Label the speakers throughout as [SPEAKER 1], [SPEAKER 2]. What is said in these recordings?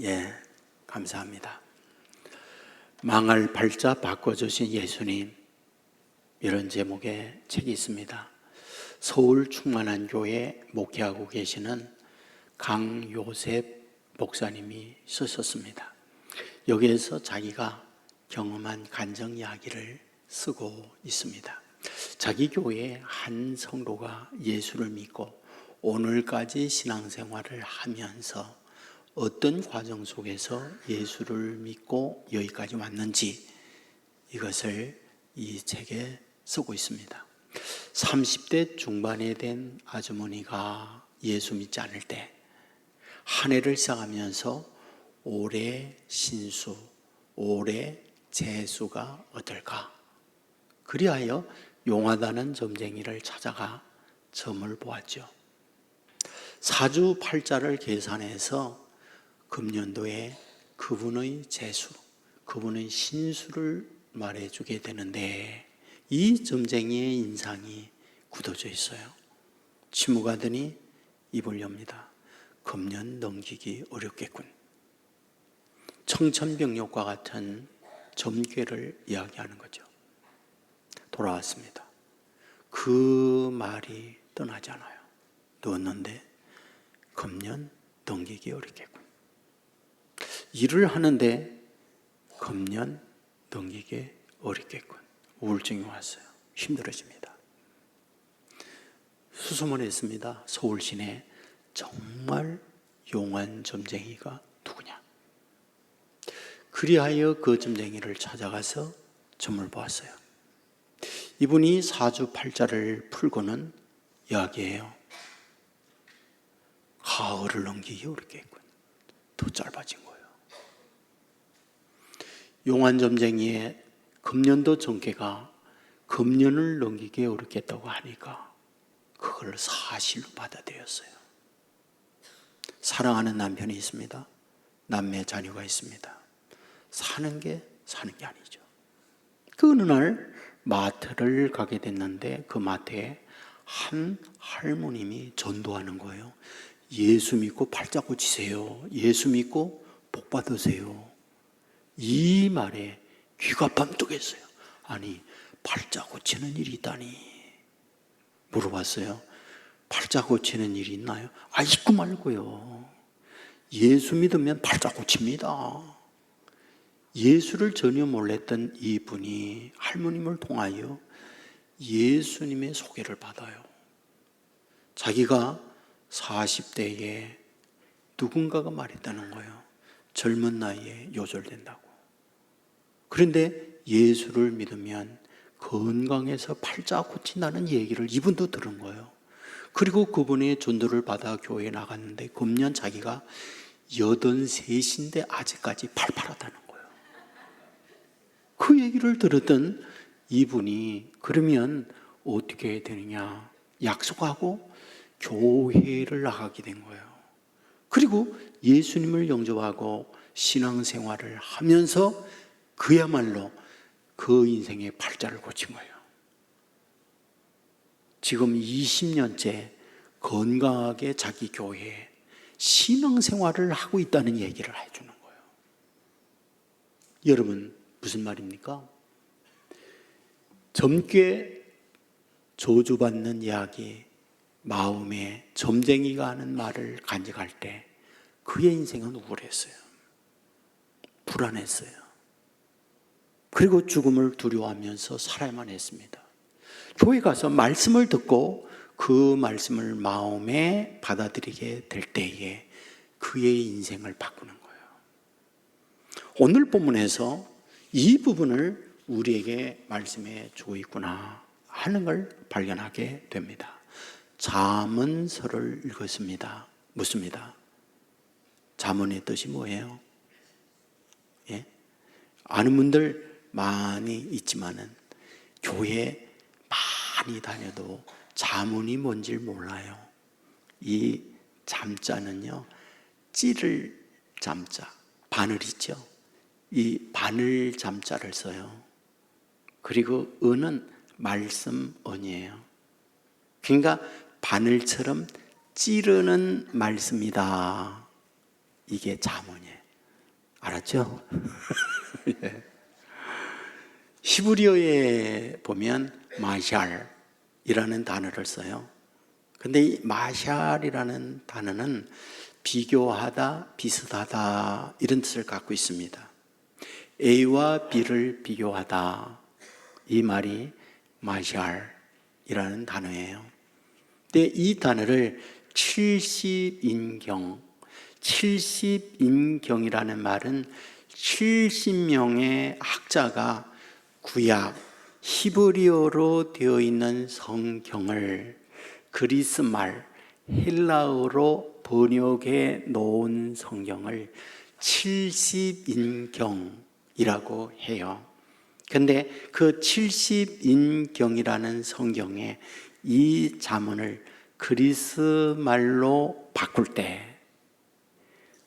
[SPEAKER 1] 예, 감사합니다. 망할 발자 바꿔주신 예수님, 이런 제목의 책이 있습니다. 서울 충만한 교회 목회하고 계시는 강요셉 목사님이 쓰셨습니다. 여기에서 자기가 경험한 간증 이야기를 쓰고 있습니다. 자기 교회의 한 성도가 예수를 믿고 오늘까지 신앙생활을 하면서 어떤 과정 속에서 예수를 믿고 여기까지 왔는지 이것을 이 책에 쓰고 있습니다. 30대 중반에 된 아주머니가 예수 믿지 않을 때 한 해를 시작하면서 올해 신수, 올해 재수가 어떨까? 그리하여 용하다는 점쟁이를 찾아가 점을 보았죠. 사주팔자를 계산해서 금년도에 그분의 재수, 그분의 신수를 말해주게 되는데 이 점쟁이의 인상이 굳어져 있어요. 치무가더니 입을 엽니다. 금년 넘기기 어렵겠군. 청천벽력과 같은 점괘를 이야기하는 거죠. 돌아왔습니다. 그 말이 떠나지 않아요. 누웠는데 금년 넘기기 어렵겠군. 일을 하는데 금년 넘기기 어렵겠군. 우울증이 왔어요. 힘들어집니다. 수소문 했습니다. 서울 시내 정말 용한 점쟁이가 누구냐. 그리하여 그 점쟁이를 찾아가서 점을 보았어요. 이분이 사주팔자를 풀고는 이야기해요. 가을을 넘기기 어렵겠군. 더 짧아진 거예요. 용한 점쟁이의 금년도 점괘가 금년을 넘기기 어렵겠다고 하니까 그걸 사실로 받아들였어요. 사랑하는 남편이 있습니다. 남매 자녀가 있습니다. 사는 게 아니죠. 그 어느 날 마트를 가게 됐는데 그 마트에 한 할머님이 전도하는 거예요. 예수 믿고 팔자 고치세요. 예수 믿고 복 받으세요. 이 말에 귀가 번뜩했어요. 아니, 팔자 고치는 일이 있다니. 물어봤어요. 팔자 고치는 일이 있나요? 있고 말고요. 예수 믿으면 팔자 고칩니다. 예수를 전혀 몰랐던 이분이 할머님을 통하여 예수님의 소개를 받아요. 자기가 40대에 누군가가 말했다는 거예요. 젊은 나이에 요절된다고. 그런데 예수를 믿으면 건강해서 팔자 고친다는 얘기를 이분도 들은 거예요. 그리고 그분의 전도를 받아 교회에 나갔는데 금년 자기가 83인데 아직까지 팔팔하다는 거예요. 그 얘기를 들었던 이분이 그러면 어떻게 되느냐 약속하고 교회를 나가게 된 거예요. 그리고 예수님을 영접하고 신앙생활을 하면서 그야말로 그 인생의 팔자를 고친 거예요. 지금 20년째 건강하게 자기 교회에 신앙생활을 하고 있다는 얘기를 해주는 거예요. 여러분 무슨 말입니까? 점괘 저주받는 이야기, 마음에 점쟁이가 하는 말을 간직할 때 그의 인생은 우울했어요. 불안했어요. 그리고 죽음을 두려워하면서 살아야만 했습니다. 교회 가서 말씀을 듣고 그 말씀을 마음에 받아들이게 될 때에 그의 인생을 바꾸는 거예요. 오늘 본문에서 이 부분을 우리에게 말씀해 주고 있구나 하는 걸 발견하게 됩니다. 잠언서를 읽었습니다. 묻습니다. 잠언의 뜻이 뭐예요? 예? 아는 분들 많이 있지만은 교회 많이 다녀도 잠언이 뭔지 몰라요. 이 잠자는요, 찌를 잠자, 바늘 있죠? 이 바늘 잠자를 써요. 그리고 은은 말씀 언이에요. 그러니까 바늘처럼 찌르는 말씀이다. 이게 잠언이에요. 알았죠? 예. 히브리어에 보면 마샬이라는 단어를 써요. 근데 이 마샬이라는 단어는 비교하다, 비슷하다 이런 뜻을 갖고 있습니다. A와 B를 비교하다, 이 말이 마샬이라는 단어예요. 근데 이 단어를 70인경, 70인경이라는 말은 70명의 학자가 구약 히브리어로 되어 있는 성경을 그리스말, 헬라어로 번역해 놓은 성경을 70인경이라고 해요. 근데 그 70인경이라는 성경에 이 잠언을 그리스말로 바꿀 때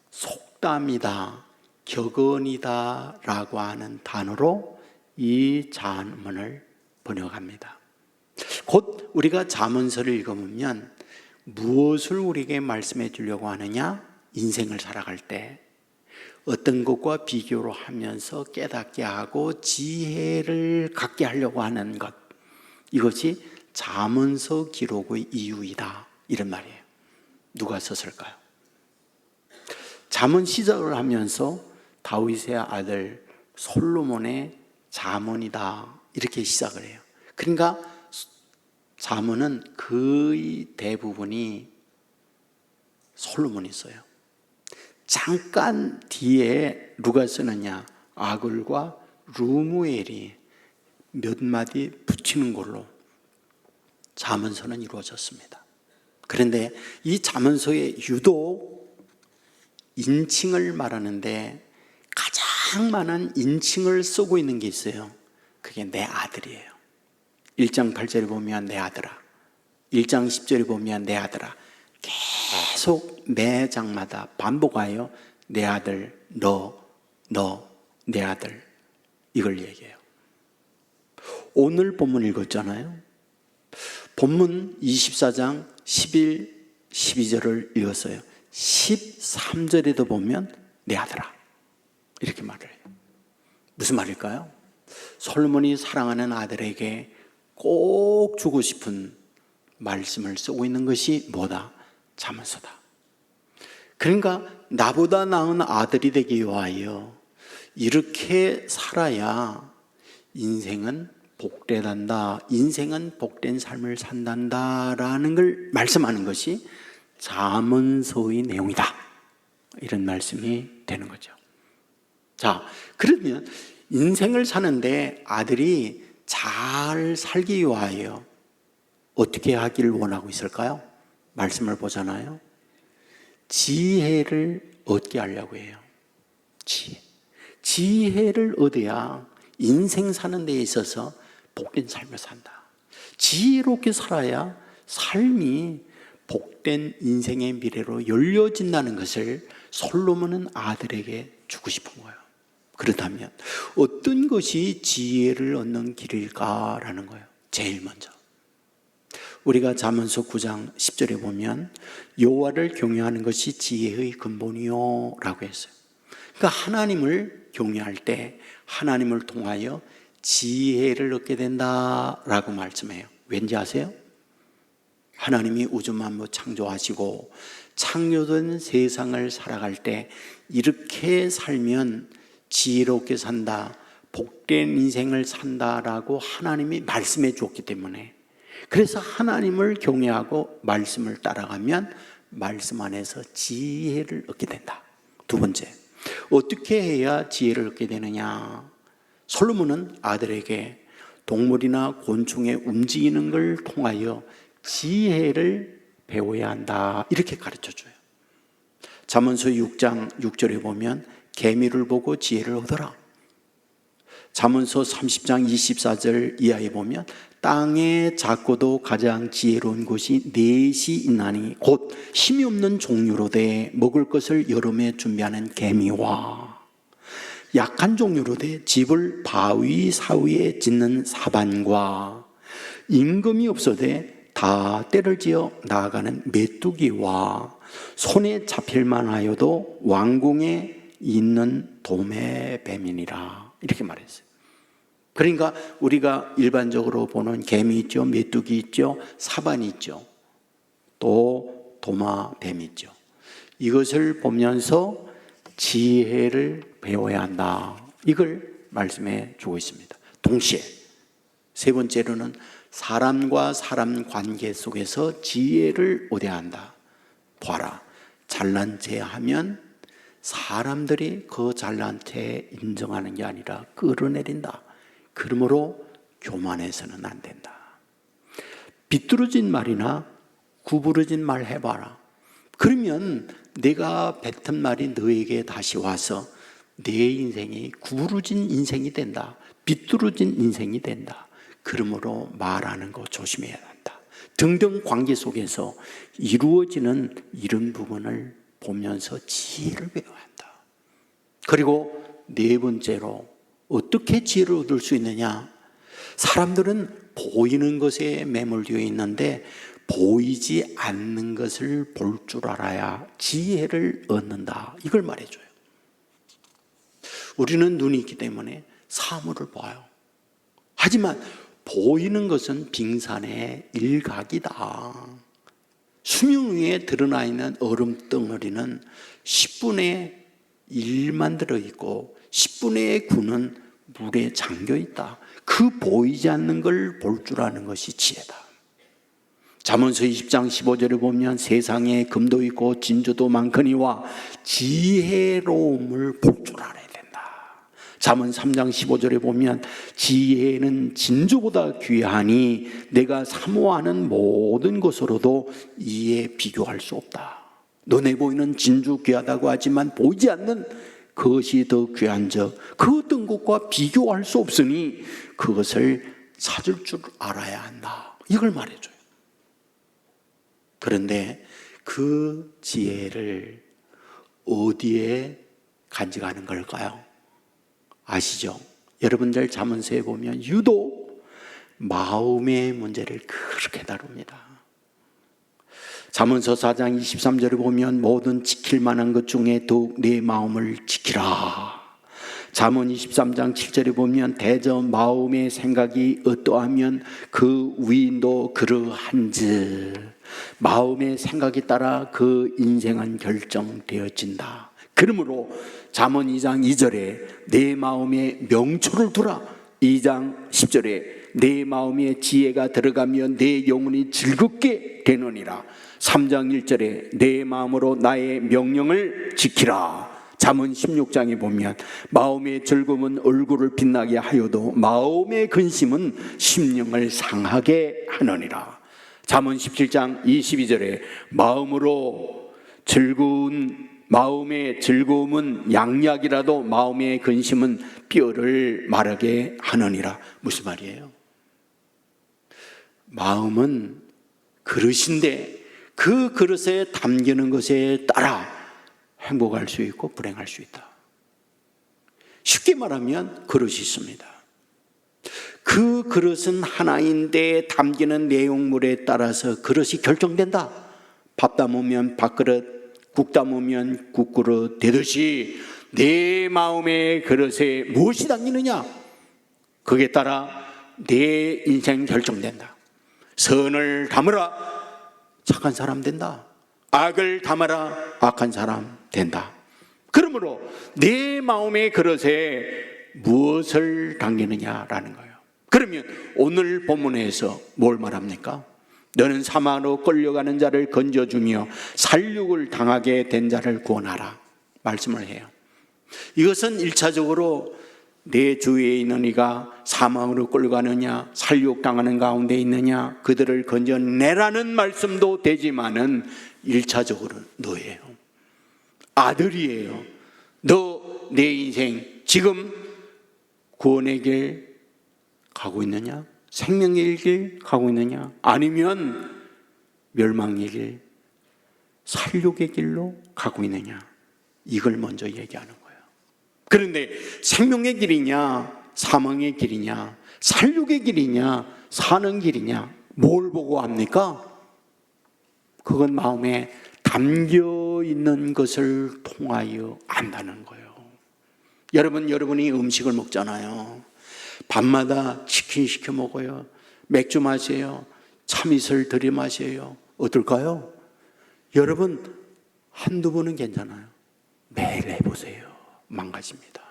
[SPEAKER 1] 속담이다, 격언이다 라고 하는 단어로 이 잠언을 번역합니다. 곧 우리가 잠언서를 읽어보면 무엇을 우리에게 말씀해 주려고 하느냐? 인생을 살아갈 때 어떤 것과 비교를 하면서 깨닫게 하고 지혜를 갖게 하려고 하는 것, 이것이 잠언서 기록의 이유이다, 이런 말이에요. 누가 썼을까요? 잠언 시작을 하면서 다윗의 아들 솔로몬의 잠언이다 이렇게 시작을 해요. 그러니까 잠언은 거의 대부분이 솔로몬이 써요. 잠깐 뒤에 누가 쓰느냐? 아글과 루무엘이 몇 마디 붙이는 걸로 잠언서는 이루어졌습니다. 그런데 이 잠언서에 유독 인칭을 말하는데 가장 많은 인칭을 쓰고 있는 게 있어요. 그게 내 아들이에요. 1장 8절에 보면 내 아들아, 1장 10절에 보면 내 아들아, 계속 매 장마다 반복하여 내 아들, 너, 내 아들, 이걸 얘기해요. 오늘 본문 읽었잖아요. 본문 24장 11, 12절을 읽었어요. 13절에도 보면 내 아들아 이렇게 말을 해요. 무슨 말일까요? 솔로몬이 사랑하는 아들에게 꼭 주고 싶은 말씀을 쓰고 있는 것이 뭐다? 잠언서다. 그러니까 나보다 나은 아들이 되기 위하여 이렇게 살아야 인생은 복되단다, 인생은 복된 삶을 산단다라는 걸 말씀하는 것이 잠언서의 내용이다, 이런 말씀이 되는 거죠. 자, 그러면 인생을 사는데 아들이 잘 살기 위하여 어떻게 하기를 원하고 있을까요? 말씀을 보잖아요. 지혜를 얻게 하려고 해요. 지혜를 얻어야 인생 사는 데 있어서 복된 삶을 산다. 지혜롭게 살아야 삶이 복된 인생의 미래로 열려진다는 것을 솔로몬은 아들에게 주고 싶은 거예요. 그렇다면 어떤 것이 지혜를 얻는 길일까라는 거예요. 제일 먼저 우리가 잠언서 9장 10절에 보면 여호와를 경외하는 것이 지혜의 근본이요 라고 했어요. 그러니까 하나님을 경외할 때 하나님을 통하여 지혜를 얻게 된다라고 말씀해요. 왠지 아세요? 하나님이 우주 만물 창조하시고 창조된 세상을 살아갈 때 이렇게 살면 지혜롭게 산다, 복된 인생을 산다라고 하나님이 말씀해 주었기 때문에, 그래서 하나님을 경외하고 말씀을 따라가면 말씀 안에서 지혜를 얻게 된다. 두 번째, 어떻게 해야 지혜를 얻게 되느냐? 솔로몬은 아들에게 동물이나 곤충의 움직이는 걸 통하여 지혜를 배워야 한다, 이렇게 가르쳐줘요. 잠언서 6장 6절에 보면 개미를 보고 지혜를 얻어라. 잠언서 30장 24절 이하에 보면 땅에 작고도 가장 지혜로운 곳이 넷이 있나니 곧 힘이 없는 종류로 돼 먹을 것을 여름에 준비하는 개미와 약한 종류로 돼 집을 바위 사위에 짓는 사반과 임금이 없어되 다 때를 지어 나아가는 메뚜기와 손에 잡힐만 하여도 왕궁에 있는 도매뱀이니라 이렇게 말했어요. 그러니까 우리가 일반적으로 보는 개미 있죠, 메뚜기 있죠, 사반이 있죠, 또 도마뱀 있죠. 이것을 보면서 지혜를 배워야 한다, 이걸 말씀해 주고 있습니다. 동시에 세 번째로는 사람과 사람 관계 속에서 지혜를 얻어야 한다. 봐라, 잘난 체 하면 사람들이 그 잘난 체 인정하는 게 아니라 끌어내린다. 그러므로 교만해서는 안 된다. 비뚤어진 말이나 구부러진 말 해봐라. 그러면 내가 뱉은 말이 너에게 다시 와서 내 인생이 구부러진 인생이 된다, 비뚤어진 인생이 된다. 그러므로 말하는 거 조심해야 한다 등등 관계 속에서 이루어지는 이런 부분을 보면서 지혜를 배워야 한다. 그리고 네 번째로 어떻게 지혜를 얻을 수 있느냐? 사람들은 보이는 것에 매몰되어 있는데 보이지 않는 것을 볼 줄 알아야 지혜를 얻는다, 이걸 말해줘요. 우리는 눈이 있기 때문에 사물을 봐요. 하지만 보이는 것은 빙산의 일각이다. 수명 위에 드러나 있는 얼음 덩어리는 10분의 1만 들어있고 10분의 9는 물에 잠겨 있다. 그 보이지 않는 걸 볼 줄 아는 것이 지혜다. 잠언서 20장 15절에 보면 세상에 금도 있고 진주도 많거니와 지혜로움을 볼 줄 알아야 된다. 잠언 3장 15절에 보면 지혜는 진주보다 귀하니 내가 사모하는 모든 것으로도 이에 비교할 수 없다. 눈에 보이는 진주 귀하다고 하지만 보이지 않는 그것이 더 귀한즉 그 어떤 것과 비교할 수 없으니 그것을 찾을 줄 알아야 한다, 이걸 말해줘요. 그런데 그 지혜를 어디에 간직하는 걸까요? 아시죠? 여러분들 잠언서에 보면 유독 마음의 문제를 그렇게 다룹니다. 잠언서 4장 23절에 보면 모든 지킬 만한 것 중에 더욱 내 마음을 지키라. 잠언 23장 7절에 보면 대저 마음의 생각이 어떠하면 그 위인도 그러한즉 마음의 생각에 따라 그 인생은 결정되어진다. 그러므로 잠언 2장 2절에 내 마음에 명초를 두라. 2장 10절에 내 마음에 지혜가 들어가면 내 영혼이 즐겁게 되느니라. 3장 1절에 내 마음으로 나의 명령을 지키라. 잠언 16장에 보면 마음의 즐거움은 얼굴을 빛나게 하여도 마음의 근심은 심령을 상하게 하느니라. 잠언 17장 22절에 마음의 즐거움은 양약이라도 마음의 근심은 뼈를 마르게 하느니라. 무슨 말이에요? 마음은 그릇인데 그 그릇에 담기는 것에 따라 행복할 수 있고 불행할 수 있다. 쉽게 말하면 그릇이 있습니다. 그 그릇은 하나인데 담기는 내용물에 따라서 그릇이 결정된다. 밥 담으면 밥그릇, 국 담으면 국그릇 되듯이 내 마음의 그릇에 무엇이 담기느냐, 그에 따라 내 인생 결정된다. 선을 담으라, 착한 사람 된다. 악을 담아라, 악한 사람 된다. 그러므로 내 마음의 그릇에 무엇을 담기느냐라는 거예요. 그러면 오늘 본문에서 뭘 말합니까? 너는 사망으로 끌려가는 자를 건져주며 살육을 당하게 된 자를 구원하라 말씀을 해요. 이것은 1차적으로 내 주위에 있는 이가 사망으로 끌려가느냐 살육당하는 가운데 있느냐 그들을 건져내라는 말씀도 되지만은 1차적으로 너예요. 아들이에요. 너 내 인생 지금 구원의 길 가고 있느냐? 생명의 길 가고 있느냐? 아니면 멸망의 길, 살육의 길로 가고 있느냐? 이걸 먼저 얘기하는 거예요. 그런데 생명의 길이냐, 사망의 길이냐, 살육의 길이냐, 사는 길이냐, 뭘 보고 합니까? 그건 마음에 담겨 있는 것을 통하여 안다는 거예요. 여러분이 음식을 먹잖아요. 밤마다 치킨 시켜 먹어요. 맥주 마셔요. 참이슬 들이마셔요. 어떨까요? 여러분, 한두 번은 괜찮아요. 매일 해보세요. 망가집니다.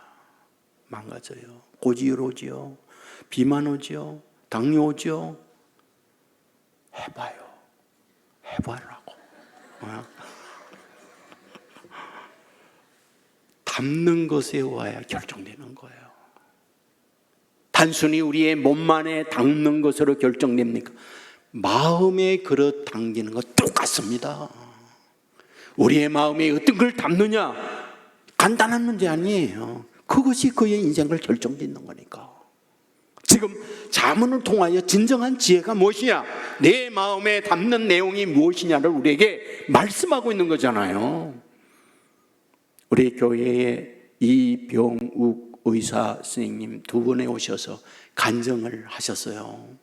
[SPEAKER 1] 망가져요. 고지혈 오지요. 비만 오지요. 당뇨 오지요. 해봐요. 해봐라고. 담는 것에 와야 결정되는 거예요. 단순히 우리의 몸만에 담는 것으로 결정됩니까? 마음의 그릇 담기는 것 똑같습니다. 우리의 마음에 어떤 걸 담느냐, 간단한 문제 아니에요. 그것이 그의 인생을 결정짓는 거니까. 지금 자문을 통하여 진정한 지혜가 무엇이냐, 내 마음에 담는 내용이 무엇이냐를 우리에게 말씀하고 있는 거잖아요. 우리 교회에 이병욱 의사 선생님 두 분에 오셔서 간증을 하셨어요.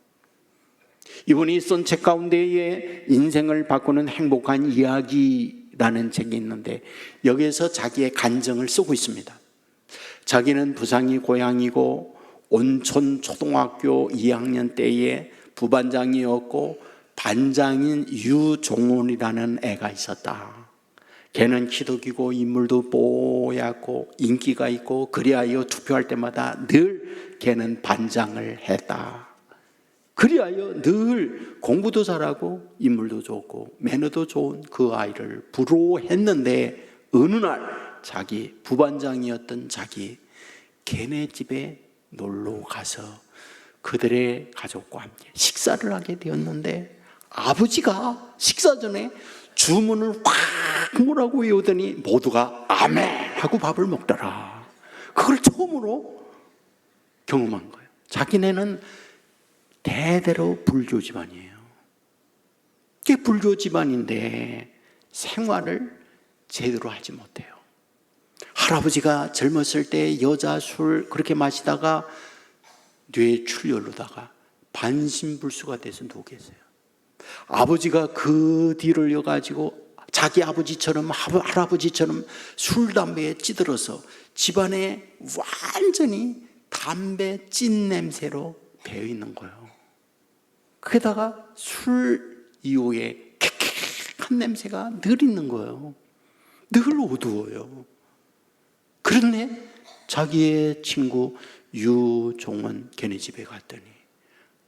[SPEAKER 1] 이분이 쓴 책 가운데에 인생을 바꾸는 행복한 이야기라는 책이 있는데, 여기에서 자기의 간증을 쓰고 있습니다. 자기는 부산이 고향이고 온천 초등학교 2학년 때에 부반장이었고 반장인 유종원이라는 애가 있었다. 걔는 키도 기고 인물도 뽀얗고 인기가 있고, 그리하여 투표할 때마다 늘 걔는 반장을 했다. 그리하여 늘 공부도 잘하고 인물도 좋고 매너도 좋은 그 아이를 부러워했는데, 어느 날 자기 부반장이었던 자기 걔네 집에 놀러 가서 그들의 가족과 함께 식사를 하게 되었는데, 아버지가 식사 전에 주문을 확 뭐라고 외우더니 모두가 아멘 하고 밥을 먹더라. 그걸 처음으로 경험한 거예요. 자기네는 대대로 불교 집안이에요. 그게 불교 집안인데 생활을 제대로 하지 못해요. 할아버지가 젊었을 때 여자 술 그렇게 마시다가 뇌 출혈로다가 반신불수가 돼서 누워 계세요. 아버지가 그 뒤를 이어가지고 자기 아버지처럼 할아버지처럼 술 담배에 찌들어서 집안에 완전히 담배 찐 냄새로 배어 있는 거예요. 거기다가 술 이후에 쾌쾌한 냄새가 늘 있는 거예요. 늘 어두워요. 그런데 자기의 친구 유종원 걔네 집에 갔더니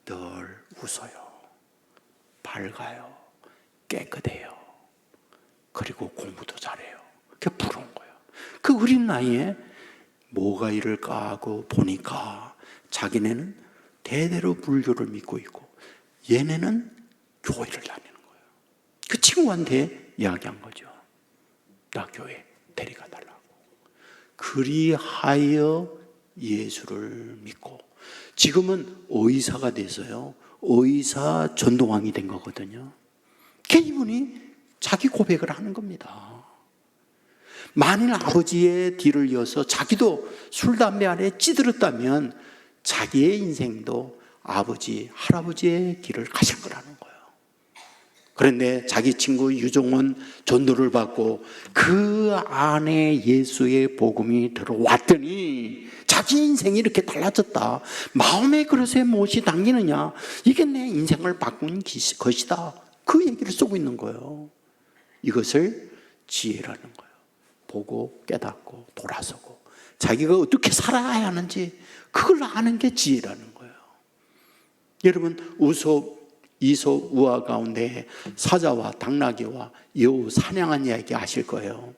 [SPEAKER 1] 늘 웃어요. 밝아요. 깨끗해요. 그리고 공부도 잘해요. 그게 부러운 거예요. 그 어린 나이에 뭐가 이럴까 하고 보니까 자기네는 대대로 불교를 믿고 있고 얘네는 교회를 다니는 거예요. 그 친구한테 이야기한 거죠. 나 교회 데려가 달라고. 그리하여 예수를 믿고 지금은 의사가 돼서요, 의사 전도왕이 된 거거든요. 이분이 자기 고백을 하는 겁니다. 만일 아버지의 뒤를 이어서 자기도 술, 담배 안에 찌들었다면 자기의 인생도 아버지, 할아버지의 길을 가실 거라는 거예요. 그런데 자기 친구 유종원 전도를 받고 그 안에 예수의 복음이 들어왔더니 자기 인생이 이렇게 달라졌다. 마음의 그릇에 무엇이 담기느냐, 이게 내 인생을 바꾼 것이다. 그 얘기를 쓰고 있는 거예요. 이것을 지혜라는 거예요. 보고 깨닫고 돌아서고 자기가 어떻게 살아야 하는지 그걸 아는 게 지혜라는 거예요. 여러분, 이솝 우화 가운데 사자와 당나귀와 여우 사냥한 이야기 아실 거예요.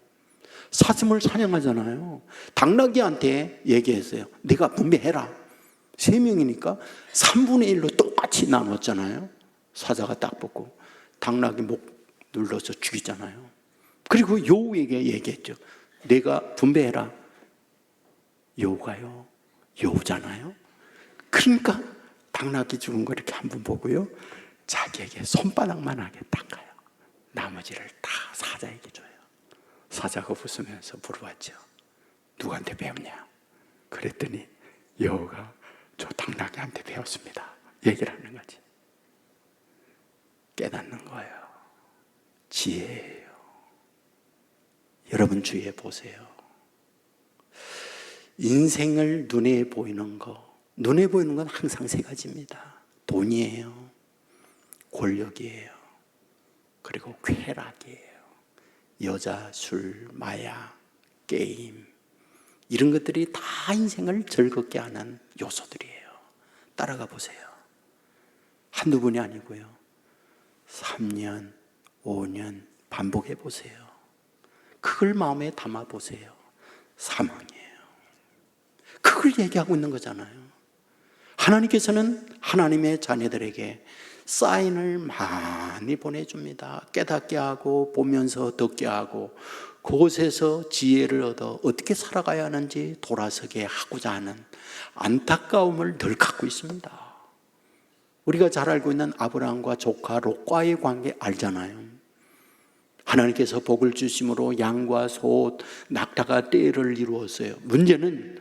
[SPEAKER 1] 사슴을 사냥하잖아요. 당나귀한테 얘기했어요. 네가 분배해라. 3명이니까 3분의 1로 똑같이 나눴잖아요. 사자가 딱 붙고 당나귀 목 눌러서 죽이잖아요. 그리고 여우에게 얘기했죠. 내가 분배해라. 여우가요, 여우잖아요. 그러니까 당나귀 죽은 거 이렇게 한번 보고요, 자기에게 손바닥만 하게 닦아요. 나머지를 다 사자에게 줘요. 사자가 웃으면서 물어봤죠. 누구한테 배웠냐? 그랬더니 여우가 저 당나귀한테 배웠습니다. 얘기를 하는 거지. 깨닫는 거예요. 지혜예요. 여러분 주위에 보세요. 인생을 눈에 보이는 건 항상 세 가지입니다. 돈이에요, 권력이에요, 그리고 쾌락이에요. 여자, 술, 마약, 게임, 이런 것들이 다 인생을 즐겁게 하는 요소들이에요. 따라가 보세요. 한두 번이 아니고요, 3년, 5년 반복해 보세요. 그걸 마음에 담아 보세요. 사망이에요. 그걸 얘기하고 있는 거잖아요. 하나님께서는 하나님의 자녀들에게 사인을 많이 보내줍니다. 깨닫게 하고, 보면서 듣게 하고, 그곳에서 지혜를 얻어 어떻게 살아가야 하는지 돌아서게 하고자 하는 안타까움을 늘 갖고 있습니다. 우리가 잘 알고 있는 아브라함과 조카 롯과의 관계 알잖아요. 하나님께서 복을 주심으로 양과 소, 낙타가 떼를 이루었어요. 문제는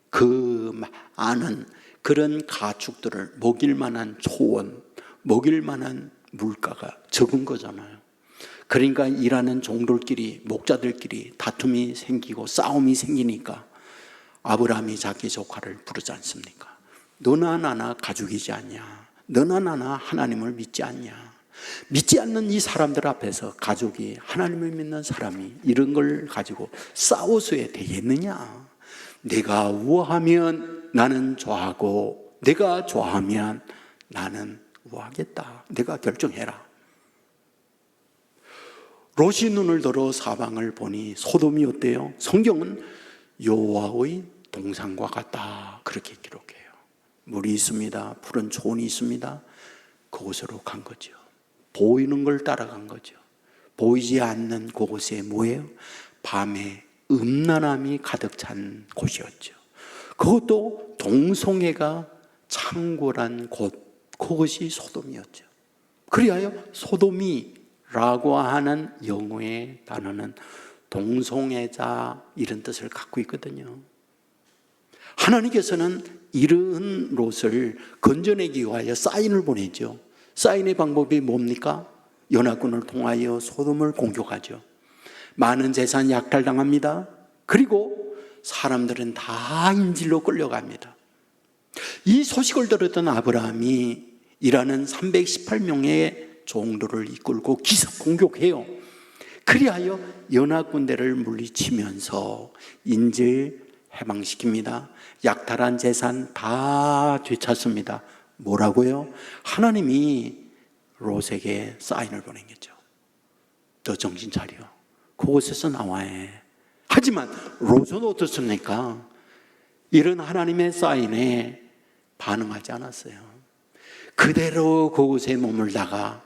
[SPEAKER 1] 그 많은 그런 가축들을 먹일 만한 초원, 먹일 만한 물가가 적은 거잖아요. 그러니까 일하는 종들끼리, 목자들끼리 다툼이 생기고 싸움이 생기니까 아브라함이 자기 조카를 부르지 않습니까? 너나 나나 가족이지 않냐? 너나 나나 하나님을 믿지 않냐? 믿지 않는 이 사람들 앞에서 가족이, 하나님을 믿는 사람이 이런 걸 가지고 싸워서야 되겠느냐? 내가 우아하면 나는 좋아하고, 내가 좋아하면 나는 우아하겠다. 내가 결정해라. 롯이 눈을 들어 사방을 보니 소돔이 어때요? 성경은 여호와의 동산과 같다, 그렇게 기록해요. 물이 있습니다. 푸른 초원이 있습니다. 그곳으로 간 거죠. 보이는 걸 따라간 거죠. 보이지 않는 그곳에 뭐예요? 밤에 음란함이 가득 찬 곳이었죠. 그것도 동성애가 창궐한 곳, 그것이 소돔이었죠. 그리하여 소돔이라고 하는 영어의 단어는 동성애자, 이런 뜻을 갖고 있거든요. 하나님께서는 이런 롯을 건져내기 위하여 사인을 보내죠. 사인의 방법이 뭡니까? 연합군을 통하여 소돔을 공격하죠. 많은 재산 약탈당합니다. 그리고 사람들은 다 인질로 끌려갑니다. 이 소식을 들었던 아브라함이 일하는 318명의 종들을 이끌고 기습 공격해요. 그리하여 연합군대를 물리치면서 인질 해방시킵니다. 약탈한 재산 다 되찾습니다. 뭐라고요? 하나님이 롯에게 사인을 보낸 거죠. 너 정신 차려. 그곳에서 나와야 해. 하지만 롯은 어떻습니까? 이런 하나님의 사인에 반응하지 않았어요. 그대로 그곳에 머물다가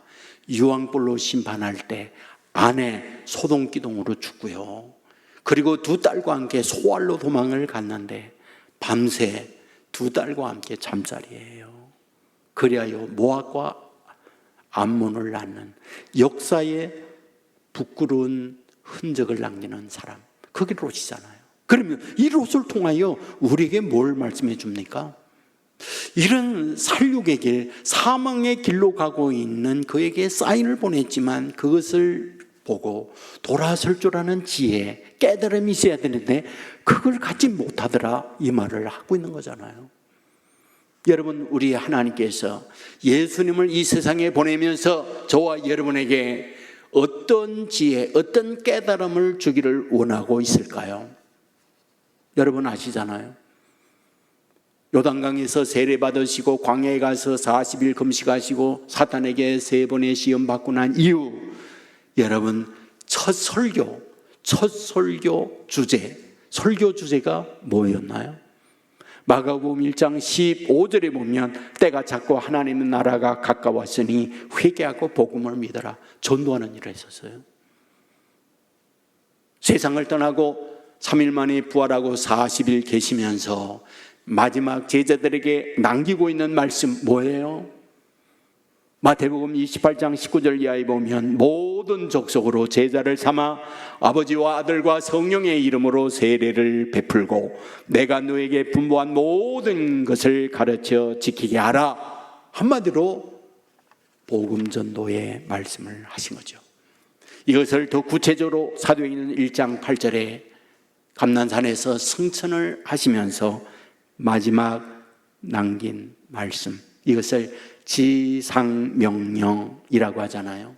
[SPEAKER 1] 유황불로 심판할 때 아내 소동기둥으로 죽고요. 그리고 두 딸과 함께 소알로 도망을 갔는데 밤새 두 딸과 함께 잠자리예요. 그리하여 모압과 암몬을 낳는 역사의 부끄러운 흔적을 남기는 사람, 그게 롯이잖아요. 그러면 이 롯을 통하여 우리에게 뭘 말씀해 줍니까? 이런 살육의 길, 사망의 길로 가고 있는 그에게 사인을 보냈지만 그것을 보고 돌아설 줄 아는 지혜, 깨달음이 있어야 되는데 그걸 갖지 못하더라, 이 말을 하고 있는 거잖아요. 여러분, 우리 하나님께서 예수님을 이 세상에 보내면서 저와 여러분에게 어떤 지혜, 어떤 깨달음을 주기를 원하고 있을까요? 여러분 아시잖아요. 요단강에서 세례받으시고 광야에 가서 40일 금식하시고 사탄에게 3번의 시험 받고 난 이후 여러분 첫 설교 주제가 뭐였나요? 마가복음 1장 15절에 보면 때가 찼고 하나님의 나라가 가까웠으니 회개하고 복음을 믿어라, 전도하는 일을 했었어요. 세상을 떠나고 3일 만에 부활하고 40일 계시면서 마지막 제자들에게 남기고 있는 말씀 뭐예요? 마태복음 28장 19절 이하에 보면 모든 족속으로 제자를 삼아 아버지와 아들과 성령의 이름으로 세례를 베풀고 내가 너에게 분부한 모든 것을 가르쳐 지키게 하라. 한마디로 복음 전도의 말씀을 하신 거죠. 이것을 더 구체적으로 사도행전 1장 8절에 감난산에서 성천을 하시면서 마지막 남긴 말씀, 이것을 지상명령이라고 하잖아요.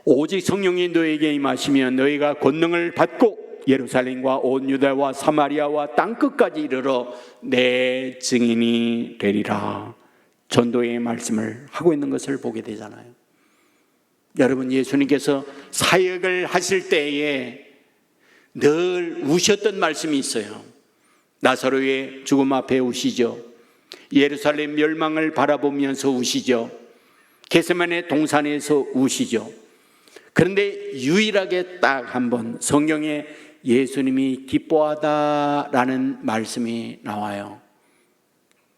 [SPEAKER 1] 오직 성령이 너에게 임하시면 너희가 권능을 받고 예루살렘과 온 유다와 사마리아와 땅끝까지 이르러 내 증인이 되리라. 전도의 말씀을 하고 있는 것을 보게 되잖아요. 여러분, 예수님께서 사역을 하실 때에 늘 우셨던 말씀이 있어요. 나사로의 죽음 앞에 우시죠. 예루살렘 멸망을 바라보면서 우시죠. 겟세마네 동산에서 우시죠. 그런데 유일하게 딱 한 번 성경에 예수님이 기뻐하다라는 말씀이 나와요.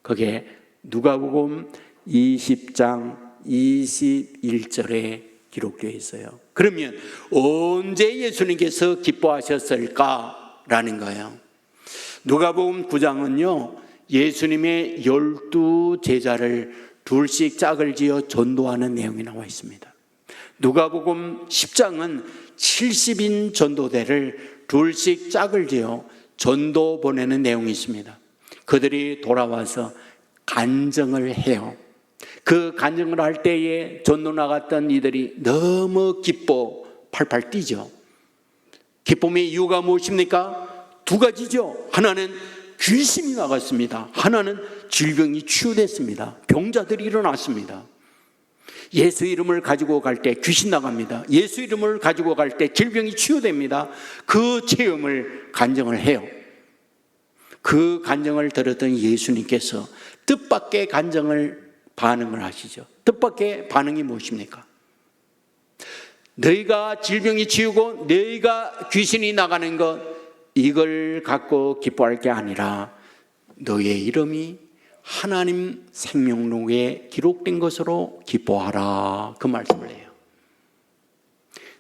[SPEAKER 1] 그게 누가복음 20장 21절에 기록되어 있어요. 그러면 언제 예수님께서 기뻐하셨을까라는 거예요. 누가복음 9장은요, 예수님의 12 제자를 둘씩 짝을 지어 전도하는 내용이 나와 있습니다. 누가복음 10장은 70인 전도대를 둘씩 짝을 지어 전도 보내는 내용이 있습니다. 그들이 돌아와서 간증을 해요. 그 간증을 할 때에 전도 나갔던 이들이 너무 기뻐 팔팔 뛰죠. 기쁨의 이유가 무엇입니까? 두 가지죠. 하나는 귀신이 나갔습니다. 하나는 질병이 치유됐습니다. 병자들이 일어났습니다. 예수 이름을 가지고 갈 때 귀신 나갑니다. 예수 이름을 가지고 갈 때 질병이 치유됩니다. 그 체험을 간증을 해요. 그 간증을 들었던 예수님께서 뜻밖의 반응을 하시죠. 뜻밖의 반응이 무엇입니까? 너희가 질병이 치유고 너희가 귀신이 나가는 것, 이걸 갖고 기뻐할 게 아니라 너희의 이름이 하나님 생명록에 기록된 것으로 기뻐하라, 그 말씀을 해요.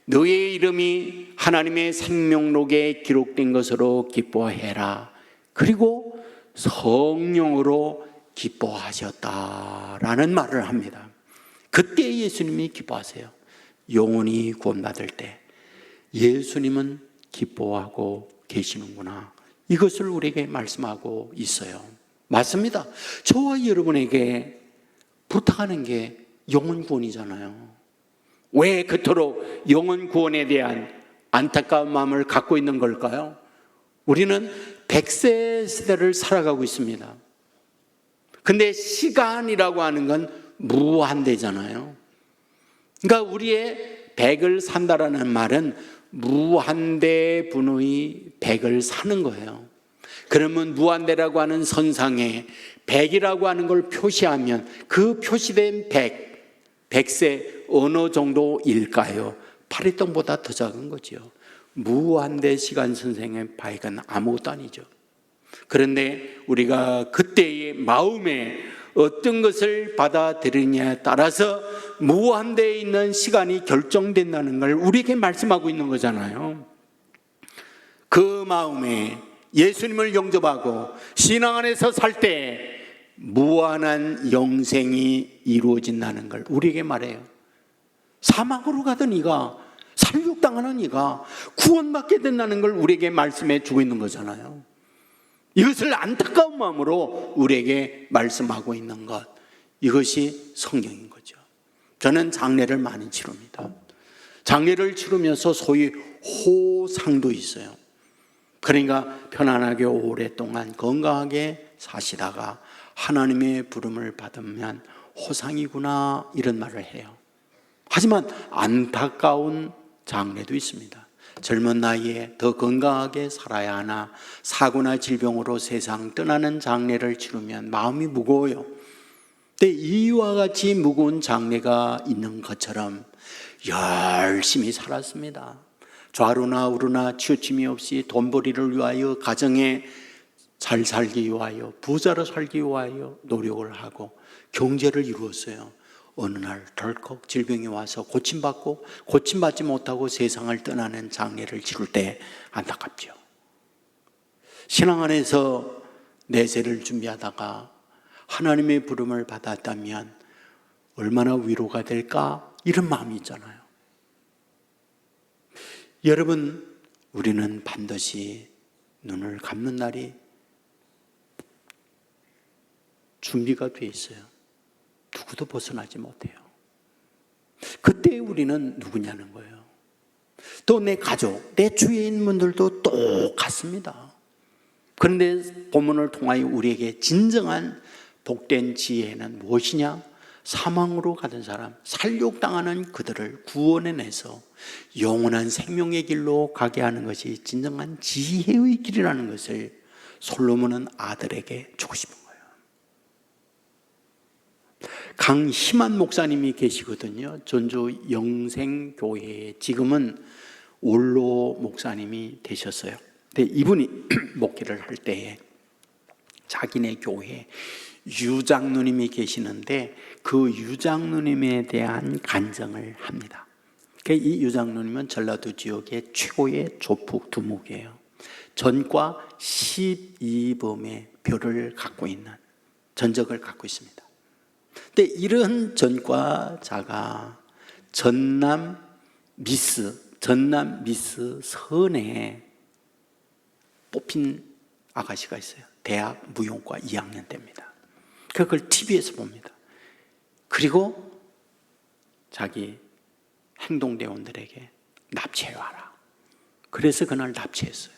[SPEAKER 1] 너희의 이름이 하나님의 생명록에 기록된 것으로 기뻐해라. 그리고 성령으로 기뻐하셨다라는 말을 합니다. 그때 예수님이 기뻐하세요. 영혼이 구원받을 때 예수님은 기뻐하고 계시는구나, 이것을 우리에게 말씀하고 있어요. 맞습니다. 저와 여러분에게 부탁하는 게 영혼 구원이잖아요. 왜 그토록 영혼 구원에 대한 안타까운 마음을 갖고 있는 걸까요? 우리는 100세 시대를 살아가고 있습니다. 근데 시간이라고 하는 건 무한대잖아요. 그러니까 우리의 100을 산다라는 말은 무한대 분의 100을 사는 거예요. 그러면 무한대라고 하는 선상에 100이라고 하는 걸 표시하면 그 표시된 100세 어느 정도일까요? 파리똥보다 더 작은 거죠. 무한대 시간 선생의 100은 아무것도 아니죠. 그런데 우리가 그때의 마음에 어떤 것을 받아들이냐에 따라서 무한대에 있는 시간이 결정된다는 걸 우리에게 말씀하고 있는 거잖아요. 그 마음에 예수님을 영접하고 신앙 안에서 살 때 무한한 영생이 이루어진다는 걸 우리에게 말해요. 사막으로 가던 이가, 살육당하는 이가 구원받게 된다는 걸 우리에게 말씀해 주고 있는 거잖아요. 이것을 안타까운 마음으로 우리에게 말씀하고 있는 것, 이것이 성경인 거죠. 저는 장례를 많이 치릅니다. 장례를 치르면서 소위 호상도 있어요. 그러니까 편안하게 오랫동안 건강하게 사시다가 하나님의 부름을 받으면 호상이구나, 이런 말을 해요. 하지만 안타까운 장례도 있습니다. 젊은 나이에 더 건강하게 살아야 하나 사고나 질병으로 세상 떠나는 장례를 치르면 마음이 무거워요. 근데 이와 같이 무거운 장례가 있는 것처럼 열심히 살았습니다. 좌루나 우루나 치우침이 없이 돈벌이를 위하여, 가정에 잘 살기 위하여, 부자로 살기 위하여 노력을 하고 경제를 이루었어요. 어느 날 덜컥 질병이 와서 고침받고 고침받지 못하고 세상을 떠나는 장례를 치를 때 안타깝죠. 신앙 안에서 내세를 준비하다가 하나님의 부름을 받았다면 얼마나 위로가 될까, 이런 마음이 있잖아요. 여러분, 우리는 반드시 눈을 감는 날이 준비가 돼 있어요. 누구도 벗어나지 못해요. 그때 우리는 누구냐는 거예요. 또 내 가족, 내 주위에 있는 분들도 똑같습니다. 그런데 본문을 통하여 우리에게 진정한 복된 지혜는 무엇이냐? 사망으로 가던 사람, 살육당하는 그들을 구원해내서 영원한 생명의 길로 가게 하는 것이 진정한 지혜의 길이라는 것을 솔로몬은 아들에게 주고 싶은 거예요. 강희만 목사님이 계시거든요. 전주 영생교회에 지금은 원로 목사님이 되셨어요. 근데 이분이 목회를 할 때에 자기네 교회에 유장로님이 계시는데 그 유장로님에 대한 간증을 합니다. 이 유장로님은 전라도 지역의 최고의 조폭 두목이에요. 전과 12범의 별을 갖고 있는 전적을 갖고 있습니다. 근데 이런 전과자가 전남 미스 선에 뽑힌 아가씨가 있어요. 대학 무용과 2학년 때입니다. 그걸 TV에서 봅니다. 그리고 자기 행동대원들에게 납치해와라. 그래서 그날 납치했어요.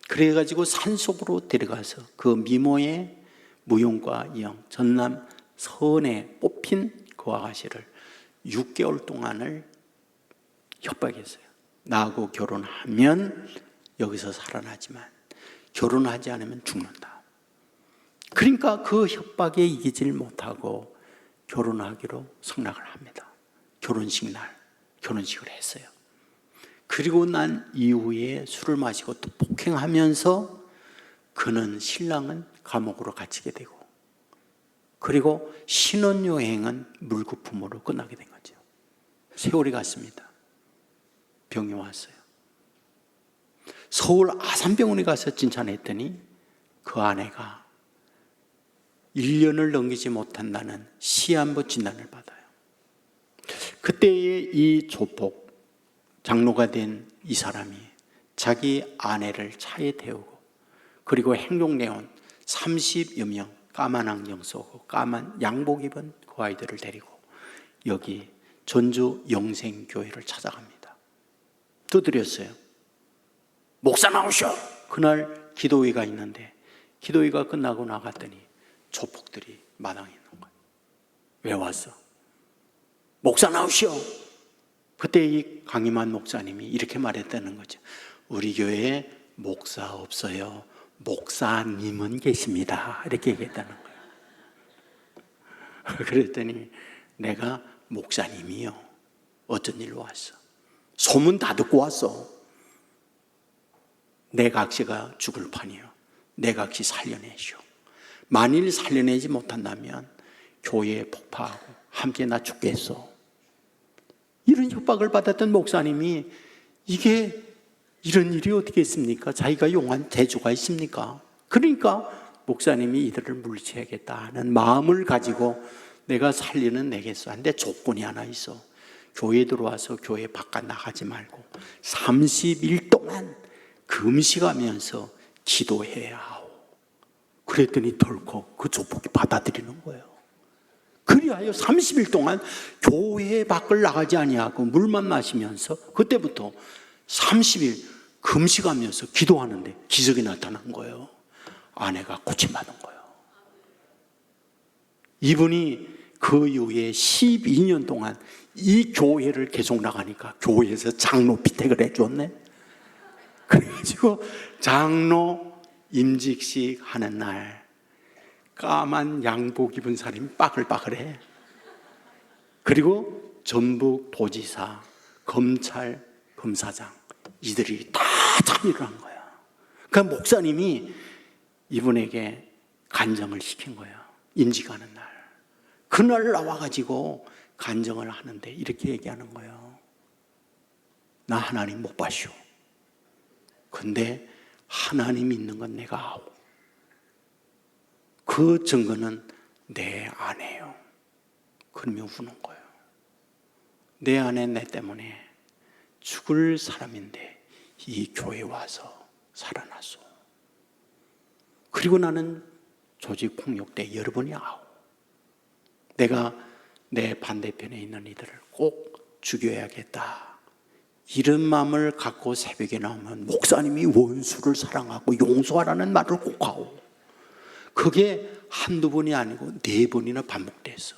[SPEAKER 1] 그래가지고 산속으로 데려가서 그 미모의 무용과 2학 전남 선에 뽑힌 그 아가씨를 6개월 동안을 협박했어요. 나하고 결혼하면 여기서 살아나지만 결혼하지 않으면 죽는다. 그러니까 그 협박에 이기질 못하고 결혼하기로 성락을 합니다. 결혼식 날 결혼식을 했어요. 그리고 난 이후에 술을 마시고 또 폭행하면서 그는 신랑은 감옥으로 갇히게 되고 그리고 신혼여행은 물거품으로 끝나게 된 거죠. 세월이 갔습니다. 병이 왔어요. 서울 아산병원에 가서 진찰했더니 그 아내가 1년을 넘기지 못한다는 시한부 진단을 받아요. 그때에 이 조폭 장로가 된 이 사람이 자기 아내를 차에 태우고 그리고 행동대원 30여 명 까만 안경 쓰고 까만 양복 입은 그 아이들을 데리고 여기 전주 영생교회를 찾아갑니다. 두드렸어요. 목사 나오셔. 그날 기도회가 있는데 기도회가 끝나고 나갔더니 조폭들이 마당에 있는 거예요. 왜 왔어? 목사 나오시오. 그때 이 강희만 목사님이 이렇게 말했다는 거죠. 우리 교회에 목사 없어요. 목사님은 계십니다. 이렇게 얘기했다는 거예요. 그랬더니 내가 목사님이요. 어쩐 일로 왔어? 소문 다 듣고 왔어. 내 각시가 죽을 판이요. 내 각시 살려내시오. 만일 살려내지 못한다면 교회에 폭파하고 함께 나 죽겠어. 이런 협박을 받았던 목사님이 이게 이런 일이 어떻게 있습니까? 자기가 용한 재주가 있습니까? 그러니까 목사님이 이들을 물리쳐야겠다는 마음을 가지고 내가 살리는 내겠어. 근데 조건이 하나 있어. 교회에 들어와서 교회 바깥 나가지 말고 30일 동안 금식하면서 기도해야 하오. 그랬더니 덜컥 그 조폭이 받아들이는 거예요. 그리하여 30일 동안 교회 밖을 나가지 아니하고 물만 마시면서 그때부터 30일 금식하면서 기도하는데 기적이 나타난 거예요. 아내가 고침받은 거예요. 이분이 그 이후에 12년 동안 이 교회를 계속 나가니까 교회에서 장로 피택을 해줬네. 그래가지고 장로 임직식 하는 날 까만 양복 입은 사람이 빠글빠글해. 그리고 전북 도지사, 검찰, 검사장 이들이 다 참여를 한 거야. 그러니까 목사님이 이분에게 간증을 시킨 거야. 임직하는 날. 그날 나와가지고 간증을 하는데 이렇게 얘기하는 거예요. 나 하나님 못 봐쇼. 근데 하나님 믿는 건 내가 아오. 그 증거는 내 아내요. 그러면 우는 거예요. 내 아내 내 때문에 죽을 사람인데 이 교회 와서 살아났어. 그리고 나는 조직 폭력 때 여러 번이 아우. 내가 내 반대편에 있는 이들을 꼭 죽여야겠다. 이런 마음을 갖고 새벽에 나오면 목사님이 원수를 사랑하고 용서하라는 말을 꼭 하고, 그게 한두 번이 아니고 4번이나 반복됐어.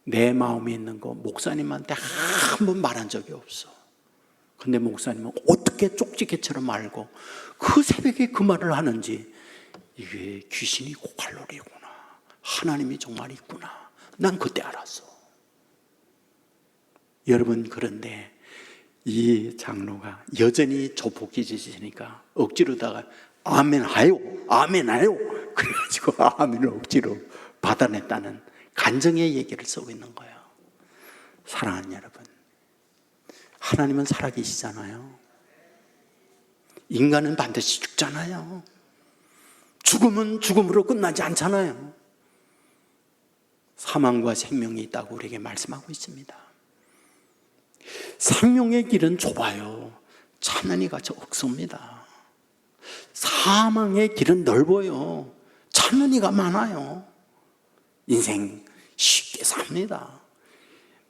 [SPEAKER 1] 내 마음에 있는 거 목사님한테 한 번 말한 적이 없어. 근데 목사님은 어떻게 쪽지게처럼 알고 그 새벽에 그 말을 하는지, 이게 귀신이 고칼로리구나, 하나님이 정말 있구나, 난 그때 알았어. 여러분, 그런데 이 장로가 여전히 조폭기지시니까 억지로다가 아멘 하요, 아멘 하요, 그래가지고 아멘을 억지로 받아냈다는 간증의 얘기를 쓰고 있는 거예요. 사랑하는 여러분, 하나님은 살아계시잖아요. 인간은 반드시 죽잖아요. 죽음은 죽음으로 끝나지 않잖아요. 사망과 생명이 있다고 우리에게 말씀하고 있습니다. 생명의 길은 좁아요. 찾는 이가 적습니다. 사망의 길은 넓어요. 찾는 이가 많아요. 인생 쉽게 삽니다.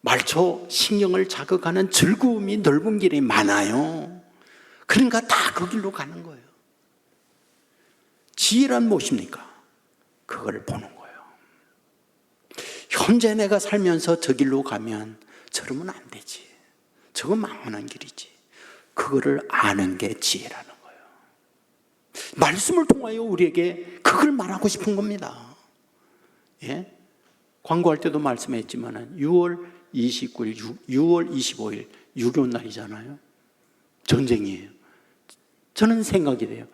[SPEAKER 1] 말초 신경을 자극하는 즐거움이 넓은 길이 많아요. 그러니까 다 그 길로 가는 거예요. 지혜란 무엇입니까? 그걸 보는 거예요. 현재 내가 살면서 저 길로 가면 저러면 안 되지, 저건 망하는 길이지, 그거를 아는 게 지혜라는 거예요. 말씀을 통하여 우리에게 그걸 말하고 싶은 겁니다. 예? 광고할 때도 말씀했지만 6월 29일, 6월 25일 6.25 날이잖아요. 전쟁이에요. 저는 생각이 돼요.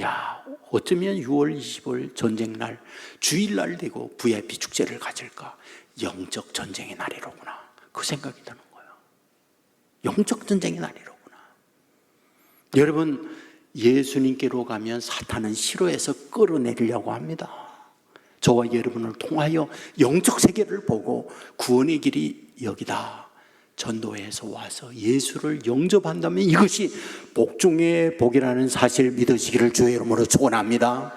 [SPEAKER 1] 야, 어쩌면 6월 25일 전쟁날 주일날 되고 VIP 축제를 가질까? 영적 전쟁의 날이로구나, 그 생각이 드는 거예요. 영적 전쟁의 날이로구나. 여러분, 예수님께로 가면 사탄은 싫어해서 끌어내리려고 합니다. 저와 여러분을 통하여 영적 세계를 보고 구원의 길이 여기다, 전도해서 와서 예수를 영접한다면 이것이 복 중에 복이라는 사실을 믿으시기를 주의 이름으로 축원합니다.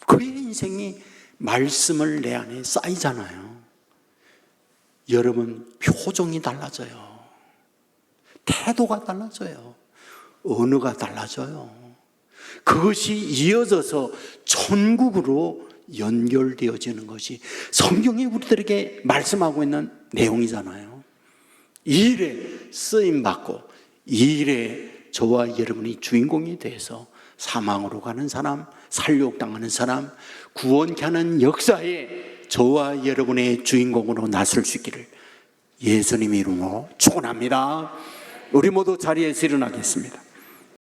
[SPEAKER 1] 그의 인생이 말씀을 내 안에 쌓이잖아요. 여러분, 표정이 달라져요. 태도가 달라져요. 언어가 달라져요. 그것이 이어져서 천국으로 연결되어지는 것이 성경이 우리들에게 말씀하고 있는 내용이잖아요. 이 일에 쓰임받고 이 일에 저와 여러분이 주인공이 돼서 사망으로 가는 사람, 살육당하는 사람, 구원케 하는 역사에 저와 여러분의 주인공으로 나설 수 있기를 예수님 이름으로 축원합니다. 우리 모두 자리에서 일어나겠습니다.